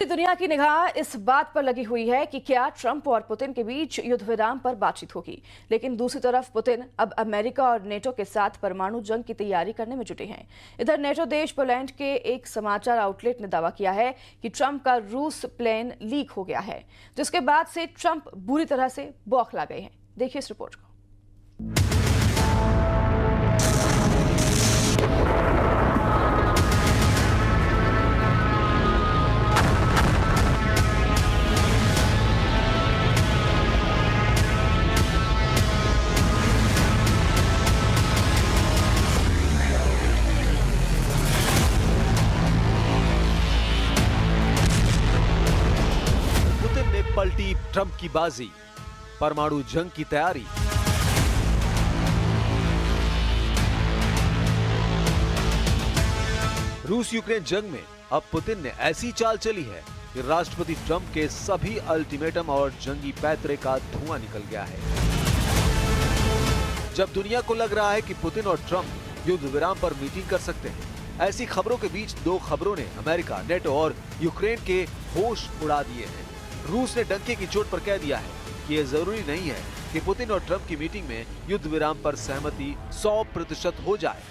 दुनिया की निगाह इस बात पर लगी हुई है कि क्या ट्रंप और पुतिन के बीच युद्ध विराम पर बातचीत होगी। लेकिन दूसरी तरफ पुतिन अब अमेरिका और नेटो के साथ परमाणु जंग की तैयारी करने में जुटे हैं। इधर नेटो देश पोलैंड के एक समाचार आउटलेट ने दावा किया है कि ट्रंप का रूस प्लेन लीक हो गया है, जिसके बाद से ट्रंप बुरी तरह से बौखला गए हैं। देखिए इस रिपोर्ट को। पलटी ट्रंप की बाजी, परमाणु जंग की तैयारी। रूस यूक्रेन जंग में अब पुतिन ने ऐसी चाल चली है कि राष्ट्रपति ट्रंप के सभी अल्टीमेटम और जंगी पैतरे का धुआं निकल गया है। जब दुनिया को लग रहा है कि पुतिन और ट्रंप युद्ध विराम पर मीटिंग कर सकते हैं, ऐसी खबरों के बीच दो खबरों ने अमेरिका, नेटो और यूक्रेन के होश उड़ा दिए हैं। रूस ने डंके की चोट पर कह दिया है कि यह जरूरी नहीं है कि पुतिन और ट्रंप की मीटिंग में युद्ध विराम पर सहमति 100% हो जाए।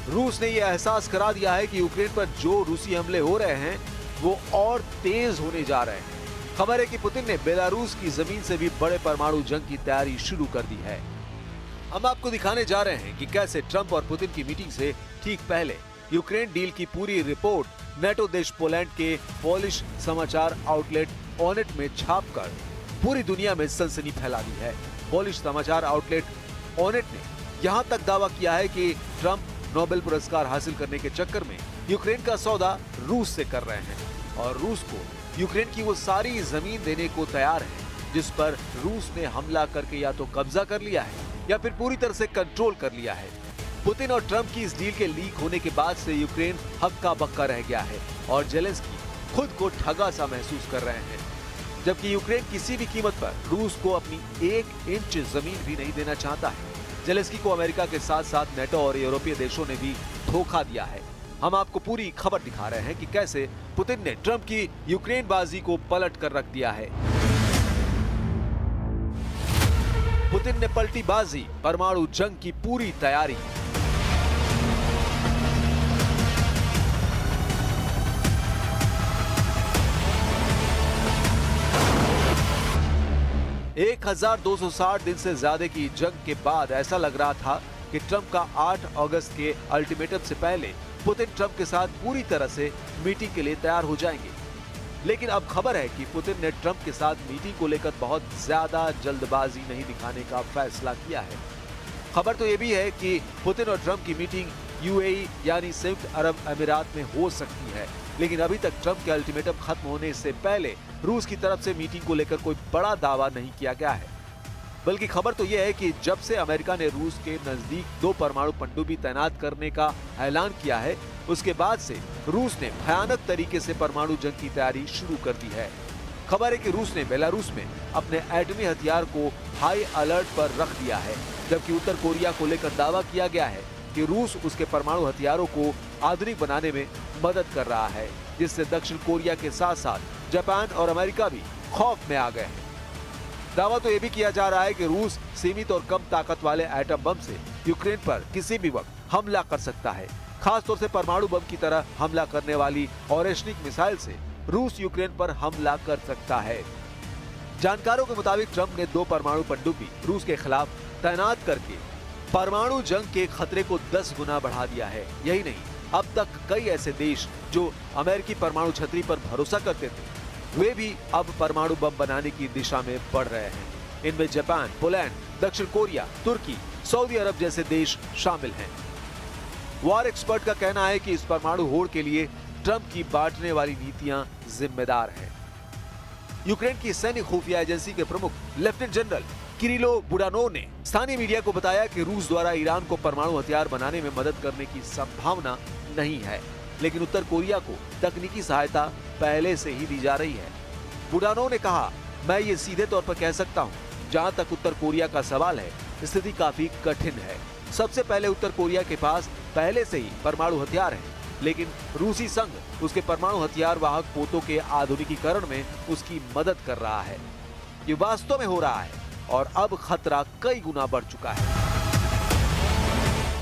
रूस ने यह एहसास करा दिया है कि यूक्रेन पर जो रूसी हमले हो रहे हैं वो और तेज होने जा रहे हैं। खबर है कि पुतिन ने बेलारूस की जमीन से भी बड़े परमाणु जंग की तैयारी शुरू कर दी है। हम आपको दिखाने जा रहे हैं कि कैसे ट्रंप और पुतिन की मीटिंग से ठीक पहले यूक्रेन डील की पूरी रिपोर्ट नेटो देश पोलैंड के पोलिश समाचार आउटलेट ऑनेट में छापकर पूरी दुनिया में सनसनी फैला दी है। पोलिश समाचार आउटलेट ऑनेट ने यहां तक दावा किया है कि ट्रंप नोबेल पुरस्कार हासिल करने के चक्कर में यूक्रेन का सौदा रूस से कर रहे हैं और रूस को यूक्रेन की वो सारी जमीन देने को तैयार है जिस पर रूस ने हमला करके या तो कब्जा कर लिया है या फिर पूरी तरह से कंट्रोल कर लिया है। पुतिन और ट्रंप की इस डील के लीक होने के बाद से यूक्रेन हक्का बक्का रह गया है और जेलेंस्की खुद को ठगा सा महसूस कर रहे हैं, जबकि यूक्रेन किसी भी कीमत पर रूस को अपनी 1 इंच जमीन भी नहीं देना चाहता है। जेलेंस्की को अमेरिका के साथ साथ नेटो और यूरोपीय देशों ने भी धोखा दिया है। हम आपको पूरी खबर दिखा रहे हैं कि कैसे पुतिन ने ट्रंप की यूक्रेन बाजी को पलट कर रख दिया है। पुतिन ने पलटी बाजी, परमाणु जंग की पूरी तैयारी। एक 1260 दिन से ज्यादा की जंग के बाद ऐसा लग रहा था कि ट्रंप का 8 अगस्त के अल्टीमेटम से पहले पुतिन ट्रंप के साथ पूरी तरह से मीटिंग के लिए तैयार हो जाएंगे। लेकिन अब खबर है कि पुतिन ने ट्रंप के साथ मीटिंग को लेकर बहुत ज्यादा जल्दबाजी नहीं दिखाने का फैसला किया है। खबर तो ये भी है कि पुतिन और ट्रंप की मीटिंग यूएई यानी संयुक्त अरब अमीरात में हो सकती है, लेकिन अभी तक ट्रंप के अल्टीमेटम खत्म होने से पहले रूस की तरफ से मीटिंग को लेकर कोई बड़ा दावा नहीं किया गया है। बल्कि खबर तो यह है कि जब से अमेरिका ने रूस के नजदीक 2 परमाणु पनडुब्बी तैनात करने का ऐलान किया है, उसके बाद से रूस ने भयानक तरीके से परमाणु जंग की तैयारी शुरू कर दी है। खबर है कि रूस ने बेलारूस में अपने एटमी हथियार को हाई अलर्ट पर रख दिया है, जबकि उत्तर कोरिया को लेकर दावा किया गया है कि रूस उसके परमाणु हथियारों को आधुनिक बनाने में मदद कर रहा है, जिससे दक्षिण कोरिया के साथ साथ जापान और अमेरिका भी खौफ में आ गए हैं। दावा तो यह भी किया जा रहा है कि रूस सीमित और कम ताकत वाले एटम बम से यूक्रेन पर किसी भी वक्त हमला कर सकता है। खासतौर से परमाणु बम की तरह हमला करने वाली ऑरेशनिक मिसाइल से रूस यूक्रेन पर हमला कर सकता है। जानकारों के मुताबिक ट्रंप ने 2 परमाणु पनडुब्बी रूस के खिलाफ तैनात करके परमाणु जंग के खतरे को 10 गुना बढ़ा दिया है। यही नहीं, अब तक कई ऐसे देश जो अमेरिकी परमाणु छतरी पर भरोसा करते थे, वे भी अब परमाणु बम बनाने की दिशा में बढ़ रहे हैं। इनमें जापान, पोलैंड, दक्षिण कोरिया, तुर्की, सऊदी अरब जैसे देश शामिल हैं। वॉर एक्सपर्ट का कहना है कि इस परमाणु होड़ के लिए ट्रंप की बांटने वाली नीतियां जिम्मेदार हैं। यूक्रेन की सैन्य खुफिया एजेंसी के प्रमुख लेफ्टिनेंट जनरल किरिलो बुडानोव ने स्थानीय मीडिया को बताया कि रूस द्वारा ईरान को परमाणु हथियार बनाने में मदद करने की संभावना नहीं है, लेकिन उत्तर कोरिया को तकनीकी सहायता पहले से ही दी जा रही है। बुडानोव ने कहा, मैं ये सीधे तौर पर कह सकता हूँ, जहाँ तक उत्तर कोरिया का सवाल है, स्थिति काफी कठिन है। सबसे पहले उत्तर कोरिया के पास पहले से ही परमाणु हथियार है, लेकिन रूसी संघ उसके परमाणु हथियार वाहक पोतों के आधुनिकीकरण में उसकी मदद कर रहा है। ये वास्तव में हो रहा है और अब खतरा कई गुना बढ़ चुका है।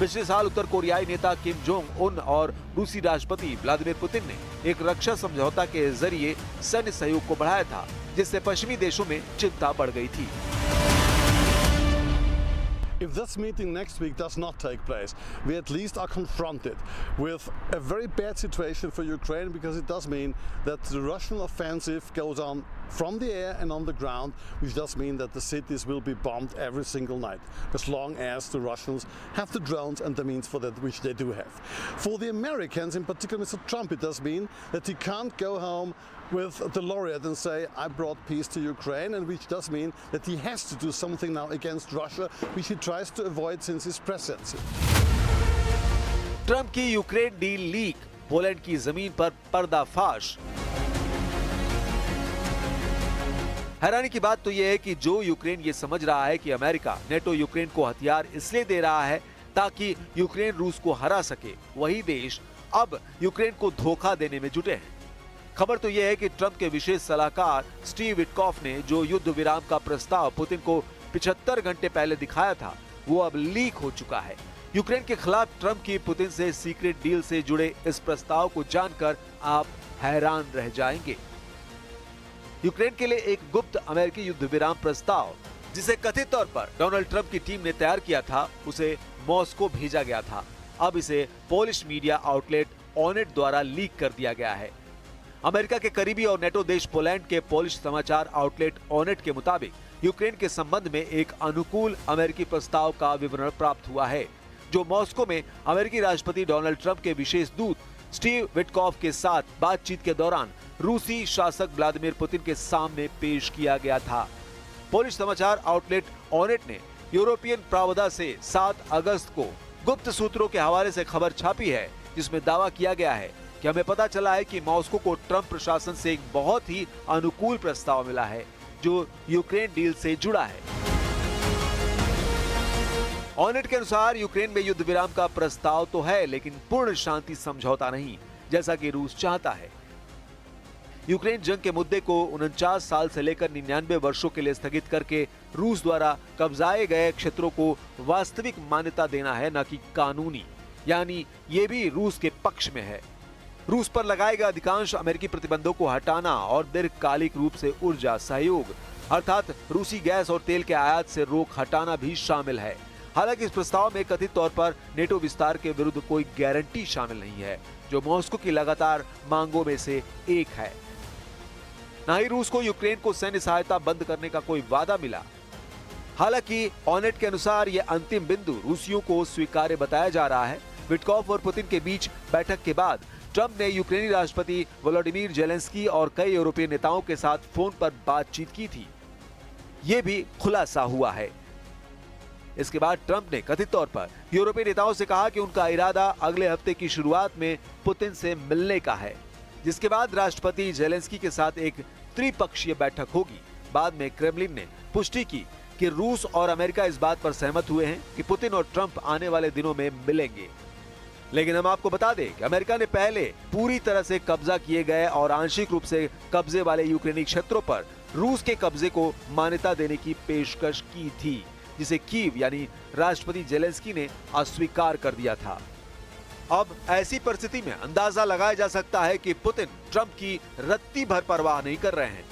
पिछले साल उत्तर कोरियाई नेता किम जोंग उन और रूसी राष्ट्रपति व्लादिमीर पुतिन ने एक रक्षा समझौता के जरिए सैन्य सहयोग को बढ़ाया था, जिससे पश्चिमी देशों में चिंता बढ़ गई थी। If this meeting next week does not take place, we at least are confronted with a very bad situation for Ukraine, because it does mean that the Russian offensive goes on from the air and on the ground, which does mean that the cities will be bombed every single night, as long as the Russians have the drones and the means for that, which they do have. For the Americans, in particular Mr. Trump, it does mean that he can't go home with the laureate and say, I brought peace to Ukraine, and which does mean that he has to do something now against Russia, which he tries to avoid since his presidency. Trump की Ukraine deal leak, Poland की जमीन पर पर्दाफाश। हैरानी की बात तो यह है कि जो यूक्रेन ये समझ रहा है कि अमेरिका नेटो यूक्रेन को हथियार इसलिए दे रहा है ताकि यूक्रेन रूस को हरा सके, वही देश अब यूक्रेन को धोखा देने में जुटे हैं। खबर तो यह है कि ट्रंप के विशेष सलाहकार स्टीव विटकॉफ ने जो युद्ध विराम का प्रस्ताव पुतिन को 75 घंटे पहले दिखाया था, वो अब लीक हो चुका है। यूक्रेन के खिलाफ ट्रंप की पुतिन से सीक्रेट डील से जुड़े इस प्रस्ताव को जानकर आप हैरान रह जाएंगे। यूक्रेन के लिए एक गुप्त अमेरिकी युद्ध विराम प्रस्ताव, जिसे कथित तौर पर डोनाल्ड ट्रंप की टीम ने तैयार किया था, उसे मॉस्को भेजा गया था। अब इसे पोलिश मीडिया आउटलेट ऑनेट द्वारा लीक कर दिया गया है। अमेरिका के करीबी और नेटो देश पोलैंड के पोलिश समाचार आउटलेट ऑनेट के मुताबिक यूक्रेन के संबंध में एक अनुकूल अमेरिकी प्रस्ताव का विवरण प्राप्त हुआ है, जो मॉस्को में अमेरिकी राष्ट्रपति डोनाल्ड ट्रंप के विशेष दूत स्टीव विटकॉफ के साथ बातचीत के दौरान रूसी शासक व्लादिमीर पुतिन के सामने पेश किया गया था। पोलिश समाचार आउटलेट ऑनेट ने यूरोपियन प्रावधा से 7 अगस्त को गुप्त सूत्रों के हवाले से खबर छापी है, जिसमें दावा किया गया है कि हमें पता चला है कि मॉस्को को ट्रंप प्रशासन से एक बहुत ही अनुकूल प्रस्ताव मिला है, जो यूक्रेन डील से जुड़ा है। ऑनेट के अनुसार यूक्रेन में युद्ध विराम का प्रस्ताव तो है, लेकिन पूर्ण शांति समझौता नहीं, जैसा कि रूस चाहता है। यूक्रेन जंग के मुद्दे को 49 साल से लेकर 99 वर्षों के लिए स्थगित करके रूस द्वारा कब्जाए गए क्षेत्रों को वास्तविक मान्यता देना है, न कि कानूनी, यानी ये भी रूस के पक्ष में है। रूस पर लगाए गए अधिकांश अमेरिकी प्रतिबंधों को हटाना और दीर्घकालिक रूप से ऊर्जा सहयोग अर्थात रूसी गैस और तेल के आयात से रोक हटाना भी शामिल है। हालांकि इस प्रस्ताव में कथित तौर पर नेटो विस्तार के विरुद्ध कोई गारंटी शामिल नहीं है, जो मॉस्को की लगातार मांगों में से एक है। न ही रूस को यूक्रेन को सैन्य सहायता बंद करने का कोई वादा मिला। हालांकि ऑनेट के अनुसार यह अंतिम बिंदु रूसियों को स्वीकार्य बताया जा रहा है। विटकॉफ और पुतिन के बीच बैठक के बाद ट्रंप ने यूक्रेनी राष्ट्रपति वोलोडिमीर जेलेंस्की और कई यूरोपीय नेताओं के साथ फोन पर बातचीत की थी। यह भी खुलासा हुआ है। इसके बाद ट्रंप ने कथित तौर पर यूरोपीय नेताओं से कहा कि उनका इरादा अगले हफ्ते की शुरुआत में पुतिन से मिलने का है, जिसके बाद राष्ट्रपति जेलेंस्की के साथ एक त्रिपक्षीय बैठक होगी। बाद में क्रेमलिन ने पुष्टि की कि रूस और अमेरिका इस बात पर सहमत हुए हैं कि पुतिन और ट्रंप आने वाले दिनों में मिलेंगे। लेकिन हम आपको बता दें कि अमेरिका ने पहले पूरी तरह से कब्जा किए गए और आंशिक रूप से कब्जे वाले यूक्रेनी क्षेत्रों पर रूस के कब्जे को मान्यता देने की पेशकश की थी, जिसे कीव यानी राष्ट्रपति जेलेंस्की ने अस्वीकार कर दिया था। अब ऐसी परिस्थिति में अंदाजा लगाया जा सकता है कि पुतिन ट्रंप की रत्ती भर परवाह नहीं कर रहे हैं।